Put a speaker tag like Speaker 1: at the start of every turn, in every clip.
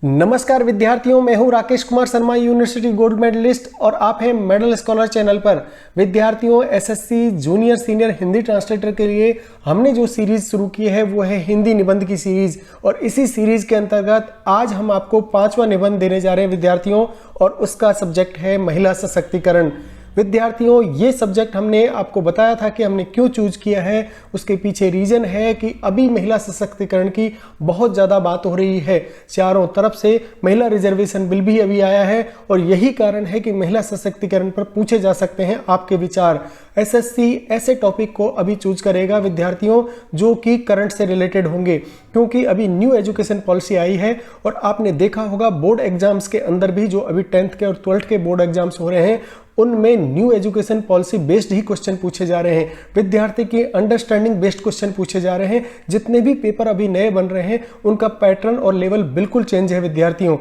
Speaker 1: नमस्कार विद्यार्थियों, मैं हूं Rakesh Kumar Sharma, university gold medalist और आप हैं मेडल स्कॉलर चैनल पर। विद्यार्थियों, SSC junior senior Hindi translator के लिए हमने जो सीरीज शुरू की है वो है हिंदी निबंध की सीरीज। और इसी सीरीज के अंतर्गत आज हम आपको 5वां निबंध देने जा रहे हैं विद्यार्थियों, और उसका सब्जेक्ट है महिला सशक्तिकरण। विद्यार्थियों, ये सब्जेक्ट हमने आपको बताया था कि हमने क्यों चूज किया है। उसके पीछे रीजन है कि अभी महिला सशक्तिकरण की बहुत ज़्यादा बात हो रही है। चारों तरफ से महिला रिजर्वेशन बिल भी अभी आया है और यही कारण है कि महिला सशक्तिकरण पर पूछे जा सकते हैं आपके विचार। एसएससी ऐसे टॉपिक को अभी चूज करेगा विद्यार्थियों जो कि करंट से रिलेटेड होंगे, क्योंकि अभी न्यू एजुकेशन पॉलिसी आई है। और आपने देखा होगा बोर्ड एग्जाम्स के अंदर भी जो अभी 10th के और 12th के बोर्ड एग्जाम्स हो रहे हैं उनमें न्यू एजुकेशन पॉलिसी बेस्ड ही क्वेश्चन पूछे जा रहे हैं। विद्यार्थी की अंडरस्टैंडिंग बेस्ड क्वेश्चन पूछे जा रहे हैं। जितने भी पेपर अभी नए बन रहे हैं उनका पैटर्न और लेवल बिल्कुल चेंज है विद्यार्थियों।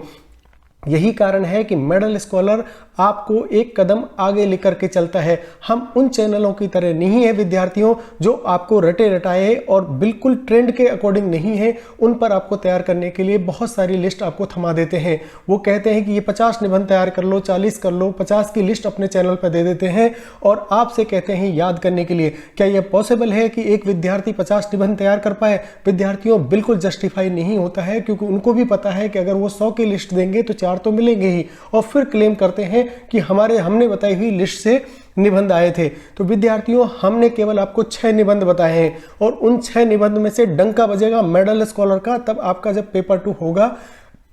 Speaker 1: यही कारण है कि मेडल स्कॉलर आपको एक कदम आगे लेकर के चलता है। हम उन चैनलों की तरह नहीं है विद्यार्थियों जो आपको रटे रटाए और बिल्कुल ट्रेंड के अकॉर्डिंग नहीं है। उन पर आपको तैयार करने के लिए बहुत सारी लिस्ट आपको थमा देते हैं। वो कहते हैं कि ये 50 निबंध तैयार कर लो, 40 कर लो, 50 की लिस्ट अपने चैनल पर दे देते हैं और आपसे कहते हैं याद करने के लिए। क्या यह पॉसिबल है कि एक विद्यार्थी 50 निबंध तैयार कर पाए? विद्यार्थियों, बिल्कुल जस्टिफाई नहीं होता है, क्योंकि उनको भी पता है कि अगर वो 100 की लिस्ट देंगे तो 4 तो मिलेंगे ही, और फिर क्लेम करते हैं कि हमने बताई हुई लिस्ट से निबंध आए थे। तो विद्यार्थियों, हमने केवल आपको 6 निबंध बताए हैं और उन 6 निबंध में से डंका बजेगा मेडल स्कॉलर का तब आपका जब पेपर 2 होगा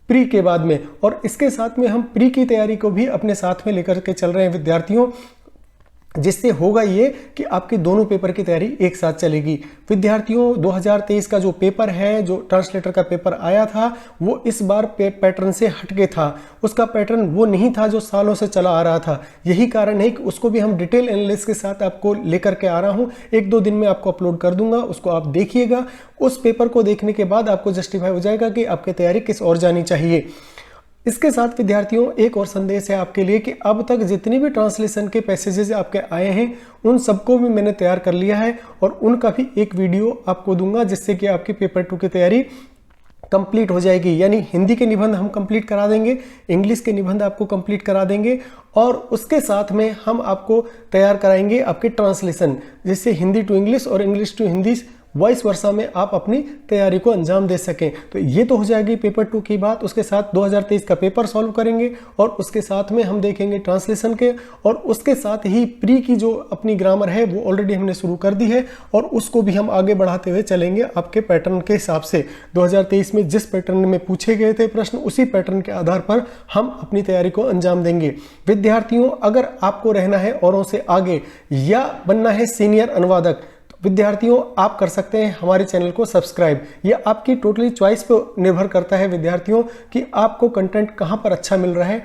Speaker 1: प्री के बाद में। और इसके साथ में हम प्री की तैयारी को भी अपने साथ में लेकर के चल रहे हैं विद्यार्थियों, जिससे होगा ये कि आपके दोनों पेपर की तैयारी एक साथ चलेगी। विद्यार्थियों, 2023 का जो पेपर है, जो ट्रांसलेटर का पेपर आया था, वो इस बार पैटर्न से हटके था। उसका पैटर्न वो नहीं था जो सालों से चला आ रहा था। यही कारण है कि उसको भी हम डिटेल एनालिसिस के साथ आपको लेकर के आ रहा हूँ। 1-2 दिन में आपको अपलोड कर दूंगा, उसको आप देखिएगा। उस पेपर को देखने के बाद आपको जस्टिफाई हो जाएगा कि आपकी तैयारी किस ओर जानी चाहिए। इसके साथ विद्यार्थियों, एक और संदेश है आपके लिए कि अब तक जितनी भी ट्रांसलेशन के पैसेजेस आपके आए हैं उन सबको भी मैंने तैयार कर लिया है और उनका भी एक वीडियो आपको दूंगा, जिससे कि आपकी पेपर 2 की तैयारी कंप्लीट हो जाएगी। यानी हिंदी के निबंध हम कंप्लीट करा देंगे, इंग्लिश के निबंध आपको कंप्लीट करा देंगे और उसके साथ में हम आपको तैयार कराएंगे आपके ट्रांसलेशन, जिससे हिंदी टू इंग्लिश और इंग्लिश टू हिंदी वॉइस वर्सा में आप अपनी तैयारी को अंजाम दे सकें। तो ये तो हो जाएगी पेपर 2 की बात। उसके साथ 2023 का पेपर सॉल्व करेंगे और उसके साथ में हम देखेंगे ट्रांसलेशन के, और उसके साथ ही प्री की जो अपनी ग्रामर है वो ऑलरेडी हमने शुरू कर दी है और उसको भी हम आगे बढ़ाते हुए चलेंगे आपके पैटर्न के हिसाब से। 2023 में जिस पैटर्न में पूछे गए थे प्रश्न, उसी पैटर्न के आधार पर हम अपनी तैयारी को अंजाम देंगे। विद्यार्थियों, अगर आपको रहना है औरों से आगे या बनना है सीनियर अनुवादक, विद्यार्थियों आप कर सकते हैं हमारे चैनल को सब्सक्राइब। यह आपकी टोटली चॉइस पर निर्भर करता है विद्यार्थियों कि आपको कंटेंट कहां पर अच्छा मिल रहा है,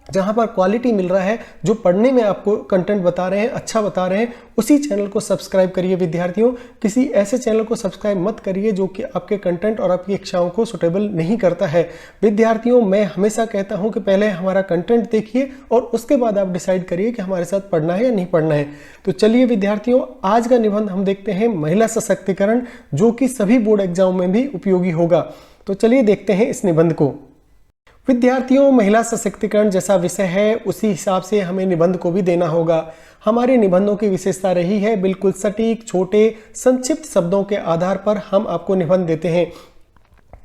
Speaker 1: जहां पर क्वालिटी मिल रहा है, जो पढ़ने में आपको कंटेंट बता रहे हैं, अच्छा बता रहे हैं, उसी चैनल को सब्सक्राइब करिए विद्यार्थियों। किसी ऐसे चैनल को सब्सक्राइब मत करिए जो कि आपके कंटेंट और आपकी इच्छाओं को सुटेबल नहीं करता है। विद्यार्थियों, मैं हमेशा कहता हूं कि पहले हमारा कंटेंट देखिए और उसके बाद आप डिसाइड करिए कि हमारे साथ पढ़ना है या नहीं पढ़ना है। तो चलिए विद्यार्थियों, आज का निबंध हम देखते हैं महिला सशक्तिकरण, जो कि सभी बोर्ड एग्जाम में भी उपयोगी होगा। तो चलिए देखते हैं इस निबंध को। विद्यार्थियों, महिला सशक्तिकरण जैसा विषय है उसी हिसाब से हमें निबंध को भी देना होगा। हमारे निबंधों की विशेषता रही है बिल्कुल सटीक, छोटे, संक्षिप्त शब्दों के आधार पर हम आपको निबंध देते हैं।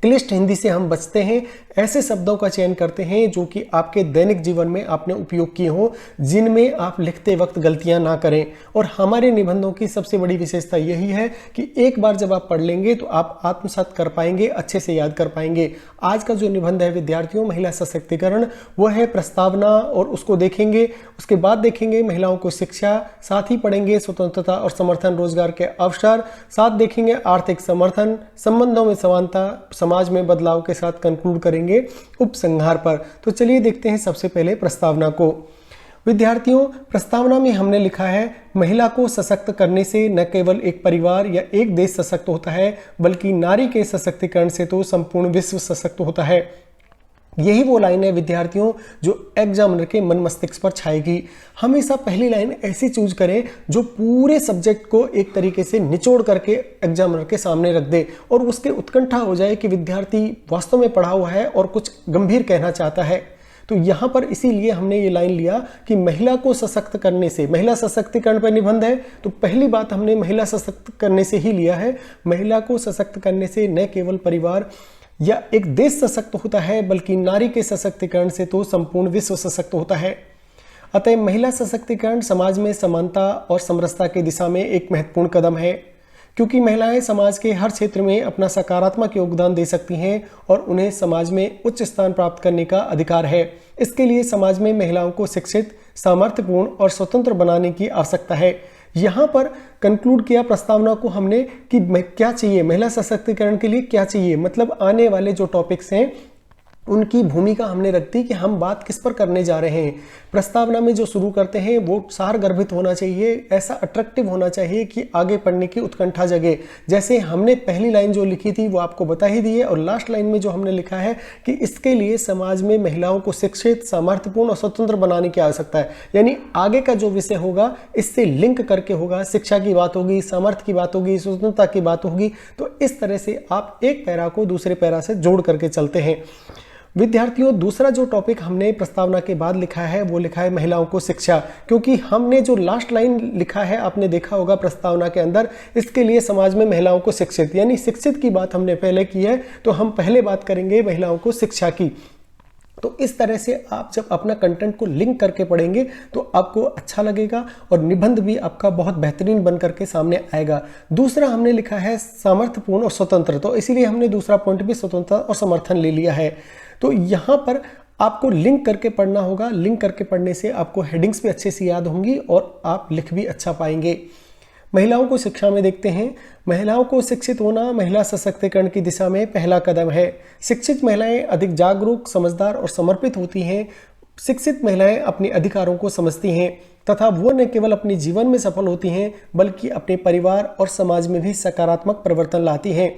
Speaker 1: क्लिष्ट हिंदी से हम बचते हैं, ऐसे शब्दों का चयन करते हैं जो कि आपके दैनिक जीवन में आपने उपयोग किए हों, जिनमें आप लिखते वक्त गलतियां ना करें। और हमारे निबंधों की सबसे बड़ी विशेषता यही है कि एक बार जब आप पढ़ लेंगे तो आप आत्मसात कर पाएंगे, अच्छे से याद कर पाएंगे। आज का जो निबंध है विद्यार्थियों महिला सशक्तिकरण, वो है प्रस्तावना, और उसको देखेंगे। उसके बाद देखेंगे महिलाओं को शिक्षा, साथ ही पढ़ेंगे स्वतंत्रता और समर्थन, रोजगार के अवसर, साथ देखेंगे आर्थिक समर्थन, संबंधों में समानता, समाज में बदलाव के साथ कंक्लूड करेंगे उपसंहार पर। तो चलिए देखते हैं सबसे पहले प्रस्तावना को। विद्यार्थियों, प्रस्तावना में हमने लिखा है, महिला को सशक्त करने से न केवल एक परिवार या एक देश सशक्त होता है, बल्कि नारी के सशक्तिकरण से तो संपूर्ण विश्व सशक्त होता है। यही वो लाइन है विद्यार्थियों जो एग्जामिनर के मन मस्तिष्क पर छाएगी। हमेशा पहली लाइन ऐसी चूज करें जो पूरे सब्जेक्ट को एक तरीके से निचोड़ करके एग्जामिनर के सामने रख दे और उसके उत्कंठा हो जाए कि विद्यार्थी वास्तव में पढ़ा हुआ है और कुछ गंभीर कहना चाहता है। तो यहाँ पर इसीलिए हमने ये लाइन लिया कि महिला को सशक्त करने से, महिला सशक्तिकरण पर निबंध है तो पहली बात हमने महिला सशक्त करने से ही लिया है। महिला को सशक्त करने से न केवल परिवार या एक देश सशक्त होता है बल्कि नारी के सशक्तिकरण से तो संपूर्ण विश्व सशक्त होता है। अतः महिला सशक्तिकरण समाज में समानता और समरसता की दिशा में एक महत्वपूर्ण कदम है, क्योंकि महिलाएं समाज के हर क्षेत्र में अपना सकारात्मक योगदान दे सकती हैं और उन्हें समाज में उच्च स्थान प्राप्त करने का अधिकार है। इसके लिए समाज में महिलाओं को शिक्षित, सामर्थ्यपूर्ण और स्वतंत्र बनाने की आवश्यकता है। यहाँ पर कंक्लूड किया प्रस्तावना को हमने कि क्या चाहिए महिला सशक्तिकरण के लिए, क्या चाहिए मतलब आने वाले जो टॉपिक्स हैं उनकी भूमिका हमने रख दी कि हम बात किस पर करने जा रहे हैं। प्रस्तावना में जो शुरू करते हैं वो सारगर्भित होना चाहिए, ऐसा अट्रैक्टिव होना चाहिए कि आगे पढ़ने की उत्कंठा जगे। जैसे हमने पहली लाइन जो लिखी थी वो आपको बता ही दी है और लास्ट लाइन में जो हमने लिखा है कि इसके लिए समाज में महिलाओं को शिक्षित, सामर्थ्यपूर्ण और स्वतंत्र बनाने की आवश्यकता है। यानी आगे का जो विषय होगा इससे लिंक करके होगा, शिक्षा की बात होगी, सामर्थ्य की बात होगी, स्वतंत्रता की बात होगी। तो इस तरह से आप एक पैरा को दूसरे पैरा से जोड़ करके चलते हैं। विद्यार्थियों, दूसरा जो टॉपिक हमने प्रस्तावना के बाद लिखा है वो लिखा है महिलाओं को शिक्षा, क्योंकि हमने जो लास्ट लाइन लिखा है आपने देखा होगा प्रस्तावना के अंदर, इसके लिए समाज में महिलाओं को शिक्षित, यानी शिक्षित की बात हमने पहले की है तो हम पहले बात करेंगे महिलाओं को शिक्षा की। तो इस तरह से आप जब अपना कंटेंट को लिंक करके पढ़ेंगे तो आपको अच्छा लगेगा और निबंध भी आपका बहुत बेहतरीन बन करके सामने आएगा। दूसरा हमने लिखा है सामर्थ्यपूर्ण और स्वतंत्र, तो इसीलिए हमने दूसरा पॉइंट भी स्वतंत्रता और समर्थन ले लिया है। तो यहाँ पर आपको लिंक करके पढ़ना होगा। लिंक करके पढ़ने से आपको हेडिंग्स भी अच्छे से याद होंगी और आप लिख भी अच्छा पाएंगे। महिलाओं को शिक्षा में देखते हैं। महिलाओं को शिक्षित होना महिला सशक्तिकरण की दिशा में पहला कदम है। शिक्षित महिलाएं अधिक जागरूक, समझदार और समर्पित होती हैं। शिक्षित महिलाएं अपने अधिकारों को समझती हैं तथा वो न केवल अपने जीवन में सफल होती हैं बल्कि अपने परिवार और समाज में भी सकारात्मक परिवर्तन लाती हैं।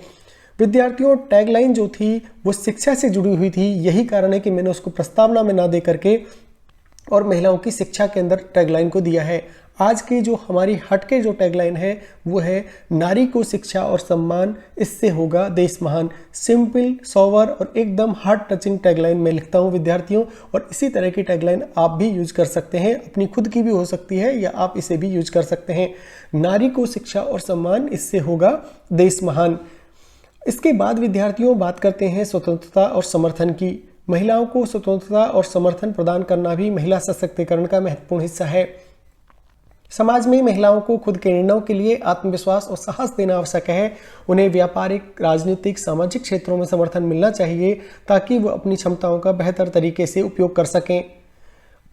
Speaker 1: विद्यार्थियों, टैगलाइन जो थी वो शिक्षा से जुड़ी हुई थी, यही कारण है कि मैंने उसको प्रस्तावना में ना दे करके और महिलाओं की शिक्षा के अंदर टैगलाइन को दिया है। आज की जो हमारी हटके जो टैगलाइन है वो है नारी को शिक्षा और सम्मान, इससे होगा देश महान। सिंपल, सोवर और एकदम हार्ट टचिंग टैगलाइन मैं लिखता हूँ विद्यार्थियों, और इसी तरह की टैगलाइन आप भी यूज कर सकते हैं। अपनी खुद की भी हो सकती है या आप इसे भी यूज कर सकते हैं। नारी को शिक्षा और सम्मान, इससे होगा देश महान। इसके बाद विद्यार्थियों बात करते हैं स्वतंत्रता और समर्थन की। महिलाओं को स्वतंत्रता और समर्थन प्रदान करना भी महिला सशक्तिकरण का महत्वपूर्ण हिस्सा है। समाज में महिलाओं को खुद के निर्णयों के लिए आत्मविश्वास और साहस देना आवश्यक है। उन्हें व्यापारिक, राजनीतिक, सामाजिक क्षेत्रों में समर्थन मिलना चाहिए ताकि वो अपनी क्षमताओं का बेहतर तरीके से उपयोग कर सकें।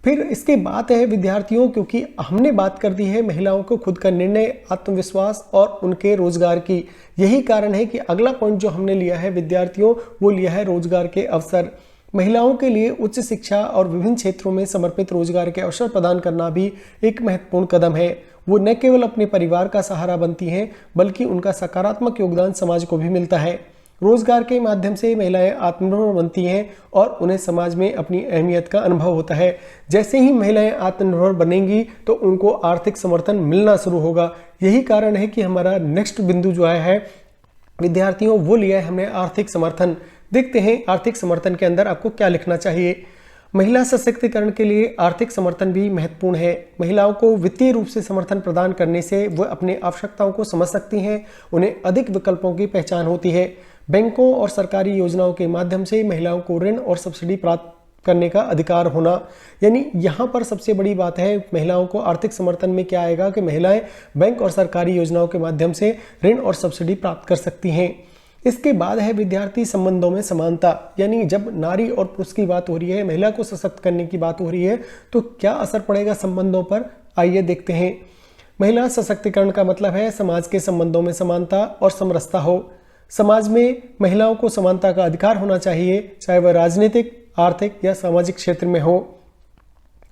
Speaker 1: फिर इसके बाद है विद्यार्थियों, क्योंकि हमने बात कर दी है महिलाओं को खुद का निर्णय, आत्मविश्वास और उनके रोजगार की, यही कारण है कि अगला पॉइंट जो हमने लिया है विद्यार्थियों वो लिया है रोजगार के अवसर। महिलाओं के लिए उच्च शिक्षा और विभिन्न क्षेत्रों में समर्पित रोजगार के अवसर प्रदान करना भी एक महत्वपूर्ण कदम है। वो न केवल अपने परिवार का सहारा बनती हैं बल्कि उनका सकारात्मक योगदान समाज को भी मिलता है। रोजगार के माध्यम से महिलाएं आत्मनिर्भर बनती हैं और उन्हें समाज में अपनी अहमियत का अनुभव होता है। जैसे ही महिलाएं आत्मनिर्भर बनेंगी तो उनको आर्थिक समर्थन मिलना शुरू होगा। यही कारण है कि हमारा नेक्स्ट बिंदु जो है विद्यार्थियों वो लिया है हमने आर्थिक समर्थन। देखते हैं आर्थिक समर्थन के अंदर आपको क्या लिखना चाहिए। महिला सशक्तिकरण के लिए आर्थिक समर्थन भी महत्वपूर्ण है। महिलाओं को वित्तीय रूप से समर्थन प्रदान करने से वह अपनी आवश्यकताओं को समझ सकती हैं, उन्हें अधिक विकल्पों की पहचान होती है। बैंकों और सरकारी योजनाओं के माध्यम से महिलाओं को ऋण और सब्सिडी प्राप्त करने का अधिकार होना, यानी यहाँ पर सबसे बड़ी बात है महिलाओं को आर्थिक समर्थन में क्या आएगा कि महिलाएं बैंक और सरकारी योजनाओं के माध्यम से ऋण और सब्सिडी प्राप्त कर सकती हैं। इसके बाद है विद्यार्थी संबंधों में समानता, यानी जब नारी और पुरुष की बात हो रही है, महिला को सशक्त करने की बात हो रही है तो क्या असर पड़ेगा संबंधों पर, आइए देखते हैं। महिला सशक्तिकरण का मतलब है समाज के संबंधों में समानता और समरसता हो। समाज में महिलाओं को समानता का अधिकार होना चाहिए, चाहे वह राजनीतिक, आर्थिक या सामाजिक क्षेत्र में हो।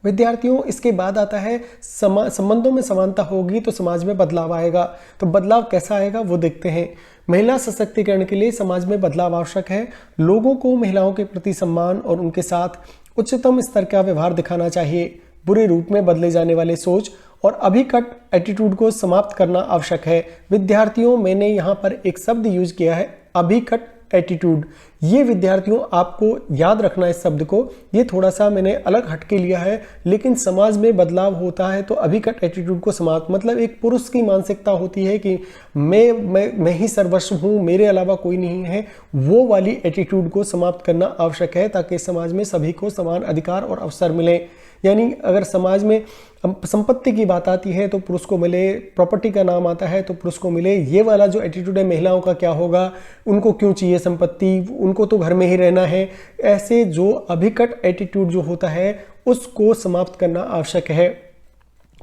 Speaker 1: विद्यार्थियों, इसके बाद आता है संबंधों में समानता होगी तो समाज में बदलाव आएगा। तो बदलाव कैसा आएगा वो देखते हैं। महिला सशक्तिकरण के लिए समाज में बदलाव आवश्यक है। लोगों को महिलाओं के प्रति सम्मान और उनके साथ उच्चतम स्तर का व्यवहार दिखाना चाहिए। बुरे रूप में बदले जाने वाले सोच और अभिकट एटीट्यूड को समाप्त करना आवश्यक है। विद्यार्थियों, मैंने यहाँ पर एक शब्द यूज किया है, अभिकट एटीट्यूड। ये विद्यार्थियों आपको याद रखना है इस शब्द को। ये थोड़ा सा मैंने अलग हटके लिया है, लेकिन समाज में बदलाव होता है तो अभिकट एटीट्यूड को समाप्त, मतलब एक पुरुष की मानसिकता होती है कि मैं ही सर्वस्व हूँ, मेरे अलावा कोई नहीं है, वो वाली एटीट्यूड को समाप्त करना आवश्यक है ताकि समाज में सभी को समान अधिकार और अवसर मिले। यानी अगर समाज में संपत्ति की बात आती है तो पुरुष को मिले, प्रॉपर्टी का नाम आता है तो पुरुष को मिले, ये वाला जो एटीट्यूड है महिलाओं का क्या होगा, उनको क्यों चाहिए संपत्ति, उनको तो घर में ही रहना है, ऐसे जो अभिकट एटीट्यूड जो होता है उसको समाप्त करना आवश्यक है।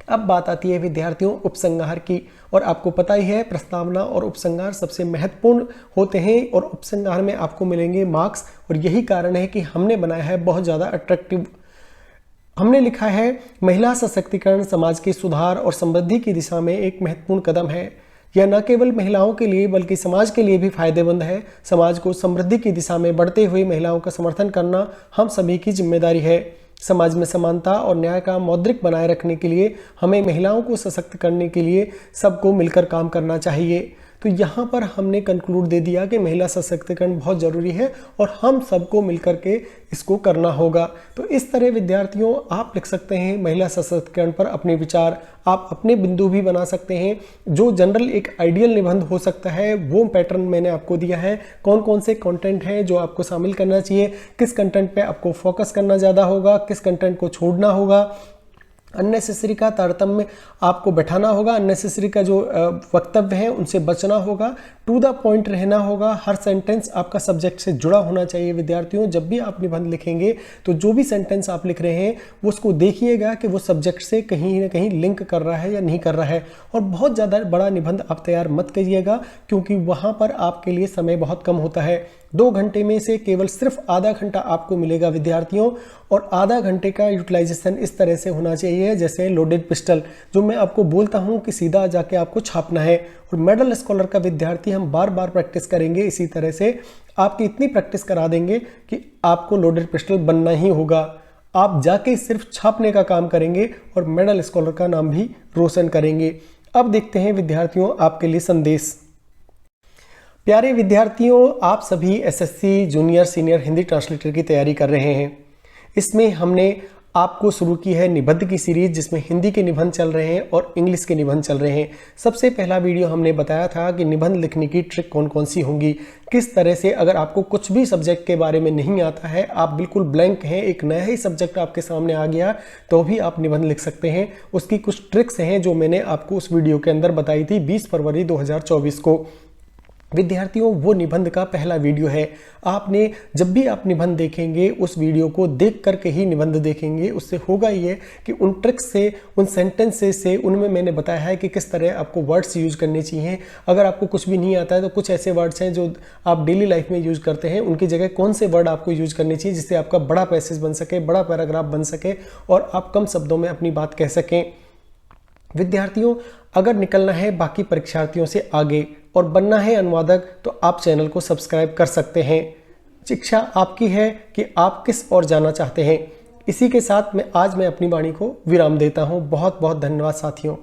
Speaker 1: अब बात आती है विद्यार्थियों उपसंहार की, और आपको पता ही है प्रस्तावना और उपसंहार सबसे महत्वपूर्ण होते हैं और उपसंहार में आपको मिलेंगे मार्क्स, और यही कारण है कि हमने बनाया है बहुत ज़्यादा अट्रैक्टिव। हमने लिखा है महिला सशक्तिकरण समाज के सुधार और समृद्धि की दिशा में एक महत्वपूर्ण कदम है। यह न केवल महिलाओं के लिए बल्कि समाज के लिए भी फायदेमंद है। समाज को समृद्धि की दिशा में बढ़ते हुए महिलाओं का समर्थन करना हम सभी की जिम्मेदारी है। समाज में समानता और न्याय का मौद्रिक बनाए रखने के लिए हमें महिलाओं को सशक्त करने के लिए सबको मिलकर काम करना चाहिए। तो यहाँ पर हमने कंक्लूड दे दिया कि महिला सशक्तिकरण बहुत ज़रूरी है और हम सबको मिलकर के इसको करना होगा। तो इस तरह विद्यार्थियों आप लिख सकते हैं महिला सशक्तिकरण पर अपने विचार, आप अपने बिंदु भी बना सकते हैं। जो जनरल एक आइडियल निबंध हो सकता है वो पैटर्न मैंने आपको दिया है, कौन कौन से कंटेंट हैं जो आपको शामिल करना चाहिए, किस कंटेंट पे आपको फोकस करना ज़्यादा होगा, किस कंटेंट को छोड़ना होगा, अननेसेसरी का तारतम्य आपको बैठाना होगा, अननेसेसरी का जो वक्तव्य है उनसे बचना होगा, टू द पॉइंट रहना होगा, हर सेंटेंस आपका सब्जेक्ट से जुड़ा होना चाहिए। विद्यार्थियों जब भी आप निबंध लिखेंगे तो जो भी सेंटेंस आप लिख रहे हैं वो उसको देखिएगा कि वो सब्जेक्ट से कहीं ना कहीं लिंक कर रहा है या नहीं कर रहा है। और बहुत ज़्यादा बड़ा निबंध आप तैयार मत करिएगा क्योंकि वहाँ पर आपके लिए समय बहुत कम होता है। 2 घंटे में से केवल सिर्फ आधा घंटा आपको मिलेगा विद्यार्थियों, और आधा घंटे का यूटिलाइजेशन इस तरह से होना चाहिए जैसे लोडेड पिस्टल, जो मैं आपको बोलता हूं कि सीधा जाके आपको छापना है। और मेडल स्कॉलर का विद्यार्थी हम बार बार प्रैक्टिस करेंगे, इसी तरह से आपकी इतनी प्रैक्टिस करा देंगे कि आपको लोडेड पिस्टल बनना ही होगा। आप जाके सिर्फ छापने का काम करेंगे और मेडल स्कॉलर का नाम भी रोशन करेंगे। अब देखते हैं विद्यार्थियों आपके लिए संदेश। प्यारे विद्यार्थियों, आप सभी SSC junior senior Hindi translator की तैयारी कर रहे हैं। इसमें हमने आपको शुरू की है निबंध की सीरीज जिसमें हिंदी के निबंध चल रहे हैं और इंग्लिश के निबंध चल रहे हैं। सबसे पहला वीडियो हमने बताया था कि निबंध लिखने की ट्रिक कौन कौन सी होंगी, किस तरह से अगर आपको कुछ भी सब्जेक्ट के बारे में नहीं आता है, आप बिल्कुल ब्लैंक हैं, एक नया ही सब्जेक्ट आपके सामने आ गया तो भी आप निबंध लिख सकते हैं। उसकी कुछ ट्रिक्स हैं जो मैंने आपको उस वीडियो के अंदर बताई थी 20 फरवरी 2024 को। विद्यार्थियों वो निबंध का पहला वीडियो है। आपने जब भी आप निबंध देखेंगे उस वीडियो को देख करके ही निबंध देखेंगे। उससे होगा ये कि उन ट्रिक्स से, उन सेंटेंसेस से, उनमें मैंने बताया है कि किस तरह आपको वर्ड्स यूज करने चाहिए। अगर आपको कुछ भी नहीं आता है तो कुछ ऐसे वर्ड्स हैं जो आप डेली लाइफ में यूज करते हैं, उनकी जगह कौन से वर्ड आपको यूज करने चाहिए जिससे आपका बड़ा पैसेज बन सके, बड़ा पैराग्राफ बन सके और आप कम शब्दों में अपनी बात कह सकें। विद्यार्थियों अगर निकलना है बाकी परीक्षार्थियों से आगे और बनना है अनुवादक तो आप चैनल को सब्सक्राइब कर सकते हैं। शिक्षा आपकी है कि आप किस ओर जाना चाहते हैं। इसी के साथ मैं अपनी वाणी को विराम देता हूं। बहुत बहुत धन्यवाद साथियों।